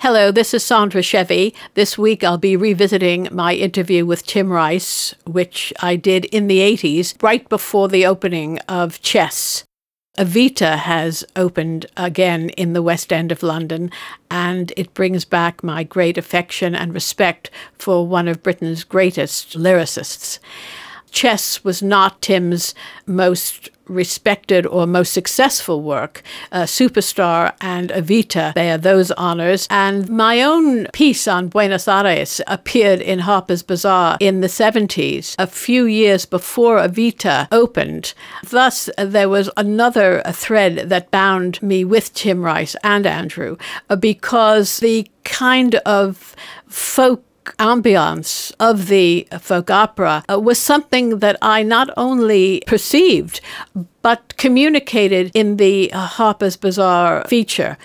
Hello, this is Sandra Shevey. This week I'll be revisiting my interview with Tim Rice, which I did in the 80s, right before the opening of Chess. Evita has opened again in the West End of London, and it brings back my great affection and respect for one of Britain's greatest lyricists. Chess was not Tim's most respected or most successful work. Superstar and Evita bear those honors. And my own piece on Buenos Aires appeared in Harper's Bazaar in the 70s, a few years before Evita opened. Thus, there was another thread that bound me with Tim Rice and Andrew, because the kind of folk ambiance of the folk opera was something that I not only perceived, but communicated in the Harper's Bazaar feature.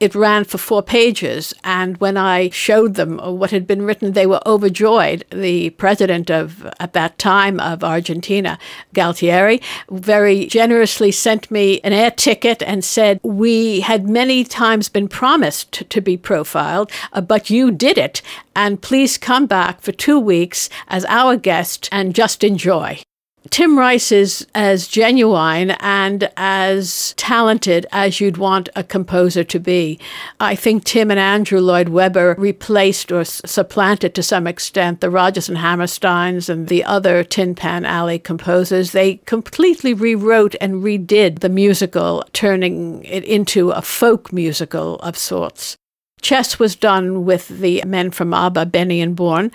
It ran for 4 pages, and when I showed them what had been written, they were overjoyed. The president at that time of Argentina, Galtieri, very generously sent me an air ticket and said, "We had many times been promised to be profiled, but you did it, and please come back for 2 weeks as our guest and just enjoy." Tim Rice is as genuine and as talented as you'd want a composer to be. I think Tim and Andrew Lloyd-Webber replaced or supplanted to some extent the Rodgers and Hammersteins and the other Tin Pan Alley composers. They completely rewrote and redid the musical, turning it into a folk musical of sorts. Chess was done with the men from Abba, Benny and Bjorn.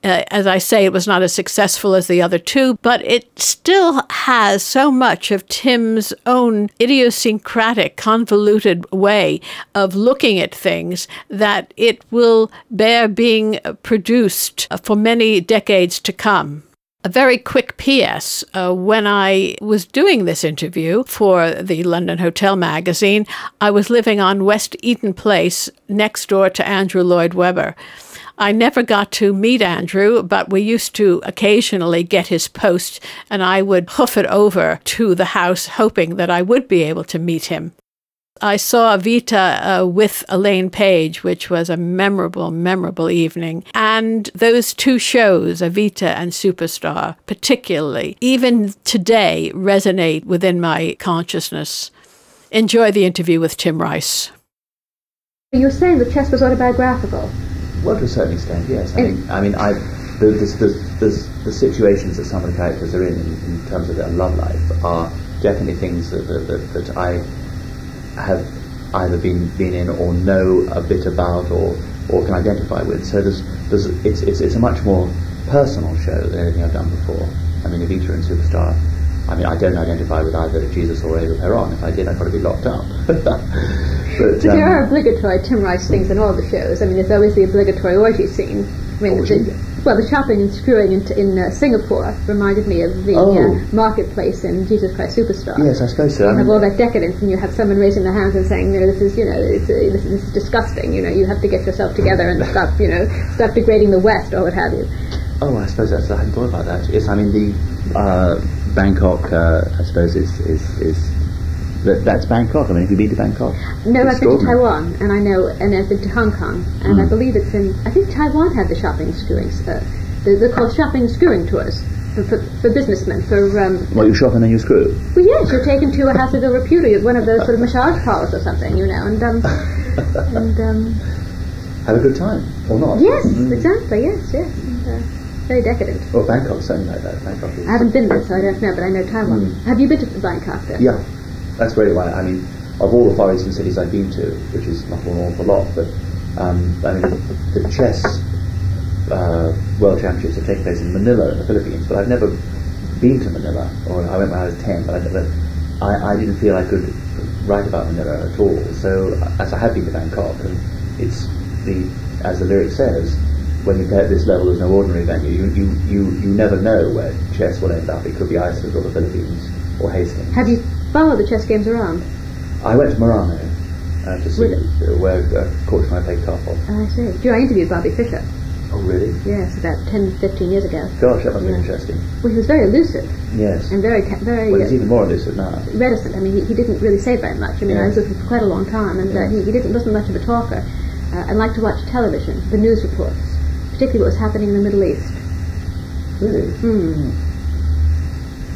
As I say, it was not as successful as the other two, but it still has so much of Tim's own idiosyncratic, convoluted way of looking at things that it will bear being produced for many decades to come. A very quick PS. When I was doing this interview for the London Hotel magazine, I was living on West Eaton Place next door to Andrew Lloyd-Webber. I never got to meet Andrew, but we used to occasionally get his post, and I would hoof it over to the house hoping that I would be able to meet him. I saw Evita with Elaine Paige, which was a memorable, memorable evening. And those 2 shows, Evita and Superstar, particularly, even today, resonate within my consciousness. Enjoy the interview with Tim Rice. You were saying that Chess was autobiographical. Well, to a certain extent, yes. The situations that some of the characters are in terms of their love life, are definitely things that I have either been in or know a bit about or can identify with. So it's a much more personal show than anything I've done before. I mean, Evita and Superstar, I don't identify with either Jesus or 𝐒𝐫𝐜𝐻. If I did, I'd probably be locked up. But there are obligatory Tim Rice things in all the shows. I mean, there's always the obligatory orgy scene. I mean, the chopping and screwing in Singapore reminded me of the marketplace in Jesus Christ Superstar. Yes, I suppose so. You have all that decadence, and you have someone raising their hands and saying, this is disgusting. You have to get yourself together and stop degrading the West or what have you. Oh, I suppose I hadn't thought about that. Yes, I mean the Bangkok, I suppose that's Bangkok. I mean, have you been to Bangkok? No, I've been to Taiwan, and I've been to Hong Kong, and I believe I think Taiwan had the shopping and screwing, they're called shopping and screwing tours for businessmen. You shop and then you screw? Well, yes, you're taken to a house of ill repute, one of those sort of massage parlors or something, and have a good time, or not? Yes, exactly, yes. And, very decadent. Well, Bangkok's certainly like that. Bangkok is. I haven't been there, so I don't know, but I know Taiwan. Have you been to Bangkok then? Yeah. That's really why. I mean, of all the Far Eastern cities I've been to, which is not an awful lot, but the chess world championships have taken place in Manila in the Philippines, but I've never been to Manila. Or I went when I was 10, but I didn't feel I could write about Manila at all. So as I have been to Bangkok, and it's as the lyric says, when you play at this level, there's no ordinary venue. You never know where chess will end up. It could be Iceland or the Philippines or Hastings. Have you followed the chess games around? I went to Murano to see where Coach and I played Karpov. I see. I interviewed Bobby Fischer. Oh, really? Yes, about 10, 15 years ago. Gosh, that must have been interesting. Well, he was very elusive. Yes. And very. Well, he's even more elusive now. Reticent. I mean, he didn't really say very much. I mean, I was with him for quite a long time, and he wasn't much of a talker. and liked to watch television, the news reports, particularly what was happening in the Middle East. Really?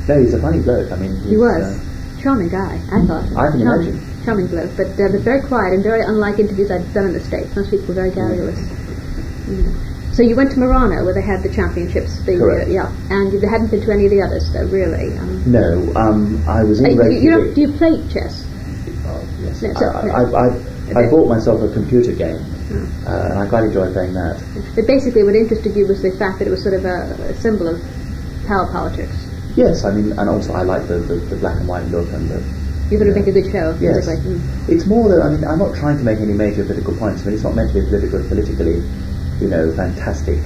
No, he's a funny bloke. I mean, he was. Charming guy, I thought. I can imagine. Charming bloke, but very quiet and very unlike interviews I'd done in the States. Most people were very garrulous. So you went to Murano, where they had the championships. Correct. And you hadn't been to any of the others, though, really. No, I was in do you play chess? Yes. No, I bought myself a computer game, and I quite enjoy playing that. But basically what interested you was the fact that it was sort of a symbol of power politics. Yes, I mean, and also I like the black and white look and the... You thought it would make a good show. Yes. It's more that, I mean, I'm not trying to make any major political points. I mean, it's not meant to be politically, fantastic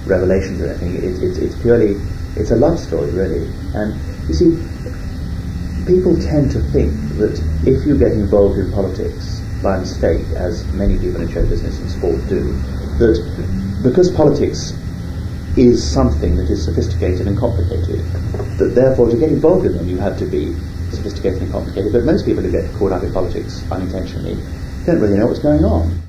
revelations or anything. It's purely, it's a love story, really. And, you see, people tend to think that if you get involved in politics by mistake, as many people in show business and sport do, that because politics is something that is sophisticated and complicated, that therefore to get involved in them you have to be sophisticated and complicated. But most people who get caught up in politics unintentionally don't really know what's going on.